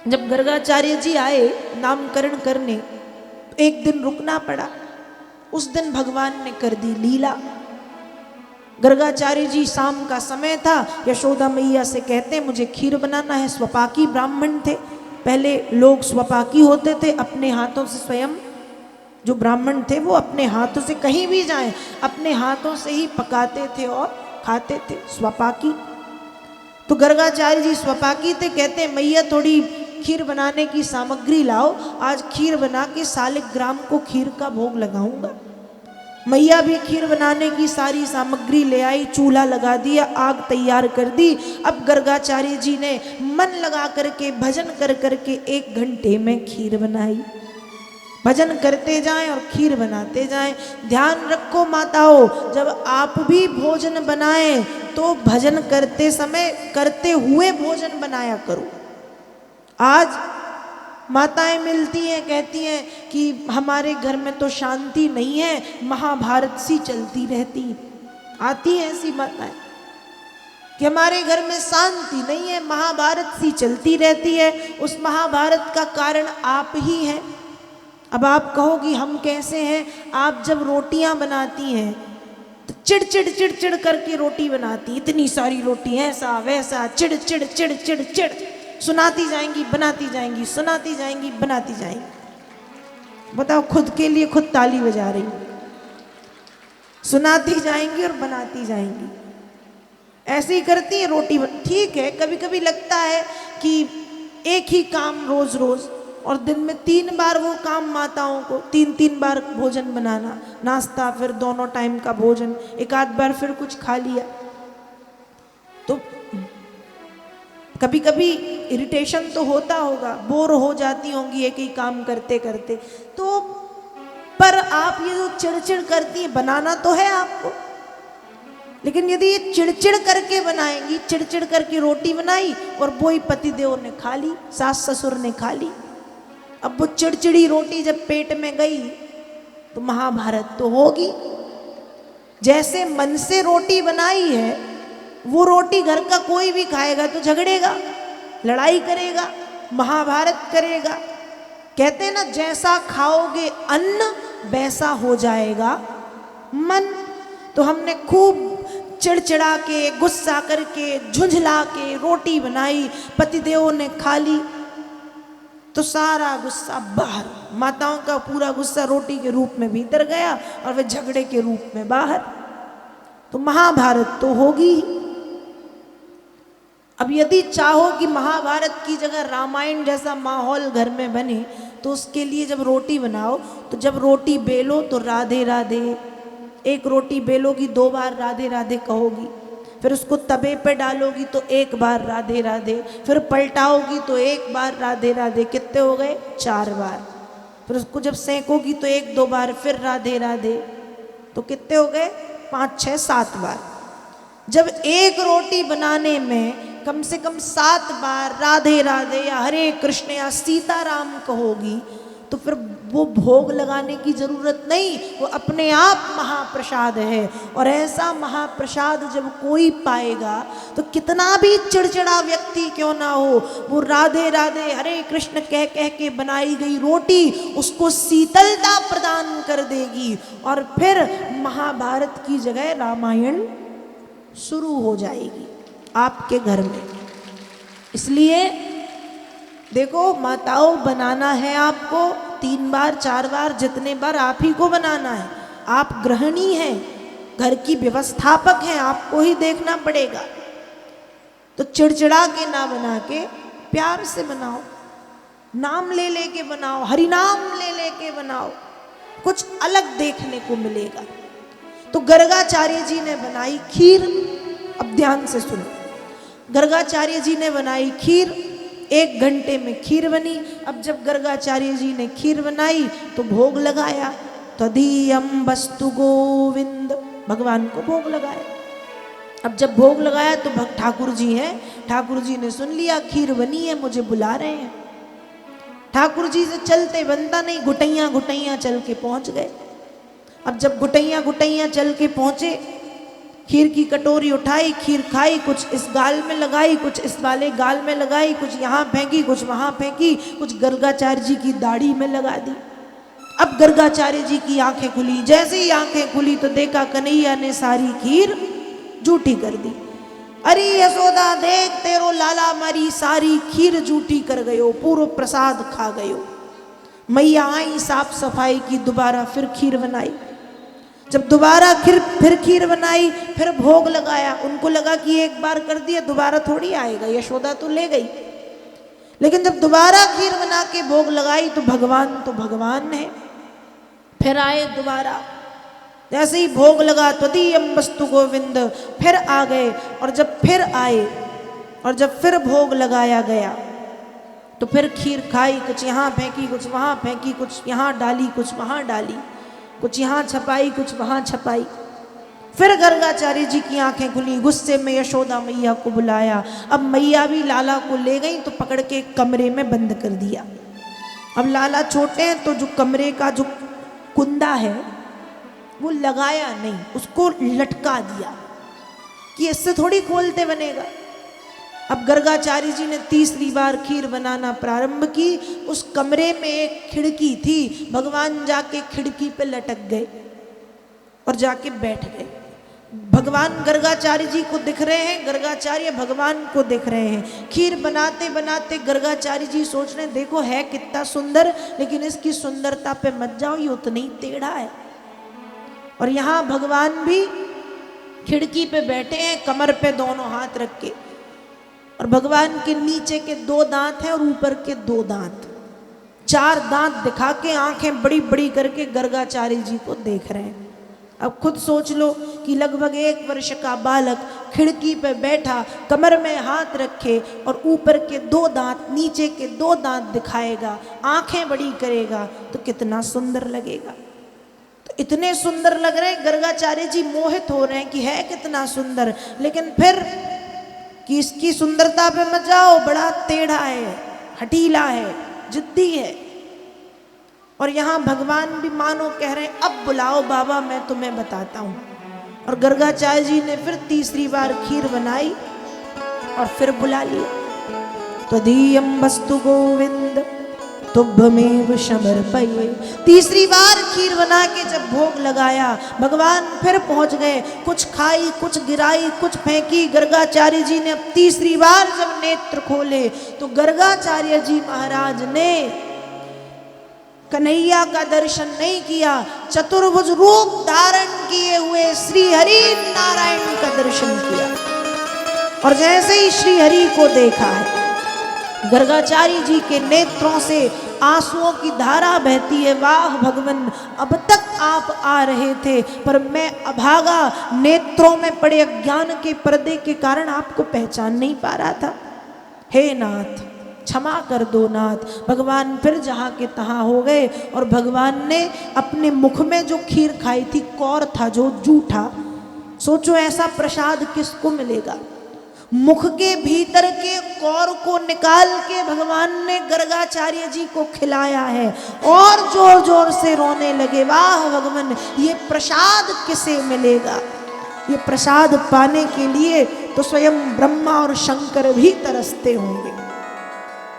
जब गर्गाचार्य जी आए नामकरण करने, एक दिन रुकना पड़ा। उस दिन भगवान ने कर दी लीला। गर्गाचार्य जी शाम का समय था, यशोदा मैया से कहते मुझे खीर बनाना है। स्वपाकी ब्राह्मण थे, पहले लोग स्वपाकी होते थे, अपने हाथों से स्वयं जो ब्राह्मण थे वो अपने हाथों से कहीं भी जाएं अपने हाथों से ही पकाते थे और खाते थे, स्वपाकी। तो गर्गाचार्य जी स्वपाकी थे, कहते मैया थोड़ी खीर बनाने की सामग्री लाओ, आज खीर बना के सालिग्राम को खीर का भोग लगाऊंगा। मैया भी खीर बनाने की सारी सामग्री ले आई, चूल्हा लगा दिया, आग तैयार कर दी। अब गर्गाचार्य जी ने मन लगा करके भजन कर करके 1 घंटे में खीर बनाई। भजन करते जाएं और खीर बनाते जाएं। ध्यान रखो माताओं, जब आप भी भोजन बनाएं तो भजन करते समय करते हुए भोजन बनाया करो। आज माताएं मिलती हैं, कहती हैं कि हमारे घर में तो शांति नहीं है, महाभारत सी चलती रहती। आती हैं ऐसी माताएं कि हमारे घर में शांति नहीं है, महाभारत सी चलती रहती है। उस महाभारत का कारण आप ही हैं। अब आप कहोगी हम कैसे हैं? आप जब रोटियां बनाती हैं तो चिड़ चिड़ करके रोटी बनाती, इतनी सारी रोटी, ऐसा वैसा, चिड़ चिड़ चिड़ चिड़ चिड़, सुनाती जाएंगी बनाती जाएंगी, सुनाती जाएंगी बनाती जाएंगी। बताओ, खुद के लिए खुद ताली बजा रही, सुनाती जाएंगी और बनाती जाएंगी। ऐसे ही करती है रोटी। ठीक है, कभी कभी लगता है कि एक ही काम रोज रोज और दिन में 3 बार वो काम माताओं को, 3 बार भोजन बनाना, नाश्ता फिर दोनों टाइम का भोजन, एक आध बार फिर कुछ खा लिया, तो कभी कभी इरिटेशन तो होता होगा, बोर हो जाती होंगी एक ही काम करते करते। तो पर आप ये जो चिड़चिड़ करती है, बनाना तो है आपको, लेकिन यदि ये चिड़चिड़ करके बनाएंगी, चिड़चिड़ करके रोटी बनाई और वो ही पतिदेव ने खा ली, सास ससुर ने खा ली, अब वो चिड़चिड़ी रोटी जब पेट में गई तो महाभारत तो होगी। जैसे मन से रोटी बनाई है, वो रोटी घर का कोई भी खाएगा तो झगड़ेगा, लड़ाई करेगा, महाभारत करेगा। कहते हैं ना, जैसा खाओगे अन्न वैसा हो जाएगा मन। तो हमने खूब चिड़चिड़ा के, गुस्सा करके, झुंझला के रोटी बनाई, पतिदेव ने खा ली तो सारा गुस्सा बाहर, माताओं का पूरा गुस्सा रोटी के रूप में भीतर गया और वे झगड़े के रूप में बाहर। तो महाभारत तो होगी ही। अब यदि चाहो कि महाभारत की जगह रामायण जैसा माहौल घर में बने, तो उसके लिए जब रोटी बनाओ तो जब रोटी बेलो तो राधे राधे, एक रोटी बेलोगी 2 बार राधे राधे कहोगी, फिर उसको तवे पे डालोगी तो 1 बार राधे राधे, फिर पलटाओगी तो 1 बार राधे राधे, कितने हो गए? 4 बार। फिर उसको जब सेकोगी तो 1-2 बार फिर राधे राधे, तो कितने हो गए? 5, 6, 7 बार। जब एक रोटी बनाने में कम से कम 7 बार राधे राधे या हरे कृष्ण या सीताराम कहोगी, तो फिर वो भोग लगाने की जरूरत नहीं, वो अपने आप महाप्रसाद है। और ऐसा महाप्रसाद जब कोई पाएगा तो कितना भी चिड़चिड़ा व्यक्ति क्यों ना हो, वो राधे राधे हरे कृष्ण कह कह के बनाई गई रोटी उसको शीतलता प्रदान कर देगी और फिर महाभारत की जगह रामायण शुरू हो जाएगी आपके घर में। इसलिए देखो माताओं, बनाना है आपको 3 बार 4 बार, जितने बार आप ही को बनाना है। आप गृहिणी हैं, घर की व्यवस्थापक हैं, आपको ही देखना पड़ेगा। तो चिड़चिड़ा के ना बना के प्यार से बनाओ, नाम ले ले के बनाओ, हरि नाम ले ले के बनाओ, कुछ अलग देखने को मिलेगा। तो गर्गाचार्य जी ने बनाई खीर। अब ध्यान से सुनो, गर्गाचार्य जी ने बनाई खीर, 1 घंटे में खीर बनी। अब जब गर्गाचार्य जी ने खीर बनाई तो भोग लगाया, तदीयम वस्तु गोविंद, भगवान को भोग लगाया। अब जब भोग लगाया तो भक्त ठाकुर जी हैं, ठाकुर जी ने सुन लिया खीर बनी है, मुझे बुला रहे हैं। ठाकुर जी से चलते बनता नहीं, घुटैया घुटैया चल के पहुंच गए। अब जब घुटैया घुटैया चल के पहुंचे खीर की कटोरी उठाई, खीर खाई, कुछ इस गाल में लगाई, कुछ इस वाले गाल में लगाई, कुछ यहाँ फेंकी, कुछ वहाँ फेंकी, कुछ गर्गाचार्य जी की दाढ़ी में लगा दी। अब गर्गाचार्य जी की आंखें खुली, जैसे ही आंखें खुली तो देखा कन्हैया ने सारी खीर जूठी कर दी। अरे यशोदा देख, तेरो लाला मारी सारी खीर जूठी कर गयो, पूरो प्रसाद खा गयो। मैया आई, साफ सफाई की, दोबारा फिर खीर बनाई। जब दोबारा फिर खीर बनाई, फिर भोग लगाया। उनको लगा कि एक बार कर दिया दोबारा थोड़ी आएगा, यशोदा तो ले गई। लेकिन जब दोबारा खीर बना के भोग लगाई तो भगवान है। फिर आए दोबारा, जैसे ही भोग लगा त्वदीयम वस्तु गोविंद, फिर आ गए। और जब फिर आए और जब फिर भोग लगाया गया तो फिर खीर खाई, कुछ यहाँ फेंकी, कुछ वहाँ फेंकी, कुछ यहाँ डाली, कुछ वहाँ डाली, कुछ यहाँ छपाई, कुछ वहाँ छपाई। फिर गर्गाचार्य जी की आंखें खुली, गुस्से में यशोदा मैया को बुलाया। अब मैया भी लाला को ले गई तो पकड़ के एक कमरे में बंद कर दिया। अब लाला छोटे हैं तो जो कमरे का जो कुंदा है वो लगाया नहीं, उसको लटका दिया कि इससे थोड़ी खोलते बनेगा। अब गर्गाचार्य जी ने तीसरी बार खीर बनाना प्रारंभ की। उस कमरे में एक खिड़की थी, भगवान जाके खिड़की पे लटक गए और जाके बैठ गए। भगवान गर्गाचार्य जी को दिख रहे हैं, गर्गाचार्य भगवान को दिख रहे हैं। खीर बनाते बनाते गर्गाचार्य जी सोच रहे हैं देखो है कितना सुंदर, लेकिन इसकी सुंदरता पे मत जाओ, ये उतना ही टेढ़ा है। और यहाँ भगवान भी खिड़की पे बैठे हैं, कमर पे दोनों हाथ रख के। और भगवान के नीचे के 2 दांत हैं और ऊपर के 2 दांत, 4 दांत दिखा के आंखें बड़ी बड़ी करके गर्गाचार्य जी को देख रहे हैं। अब खुद सोच लो कि लगभग 1 वर्ष का बालक खिड़की पे बैठा, कमर में हाथ रखे और ऊपर के 2 दांत, नीचे के 2 दांत दिखाएगा, आंखें बड़ी करेगा तो कितना सुंदर लगेगा। तो इतने सुंदर लग रहे हैं, गर्गाचार्य जी मोहित हो रहे हैं कि है कितना सुंदर। लेकिन फिर कि इसकी सुंदरता पे मत जाओ, बड़ा टेढ़ा है, हठीला है, जिद्दी है। और यहाँ भगवान भी मानो कह रहे हैं अब बुलाओ बाबा, मैं तुम्हें बताता हूँ। और गर्गाचार्य जी ने फिर तीसरी बार खीर बनाई और फिर बुला लिया। त्वदीयम वस्तु गोविंद तुभ्यमेव समर्पये। तीसरी बार खीर बना के जब भोग लगाया, भगवान फिर पहुंच गए। कुछ खाई, कुछ गिराई, कुछ फेंकी। गर्गाचार्य जी ने अब तीसरी बार जब नेत्र खोले तो गर्गाचार्य जी महाराज ने कन्हैया का दर्शन नहीं किया, चतुर्भुज रूप धारण किए हुए श्री हरि नारायण का दर्शन किया। और जैसे ही श्री हरि को देखा है, गर्गाचार्य जी के नेत्रों से आंसुओं की धारा बहती है। वाह भगवान, अब तक आप आ रहे थे पर मैं अभागा, नेत्रों में पड़े अज्ञान के पर्दे के कारण आपको पहचान नहीं पा रहा था। हे नाथ क्षमा कर दो नाथ। भगवान फिर जहाँ के तहाँ हो गए और भगवान ने अपने मुख में जो खीर खाई थी, कौर था जो जूठा। सोचो ऐसा प्रसाद किसको मिलेगा। मुख के भीतर के कौर को निकाल के भगवान ने गर्गाचार्य जी को खिलाया है और जोर जोर से रोने लगे। वाह भगवान, ये प्रसाद किसे मिलेगा। ये प्रसाद पाने के लिए तो स्वयं ब्रह्मा और शंकर भी तरसते होंगे।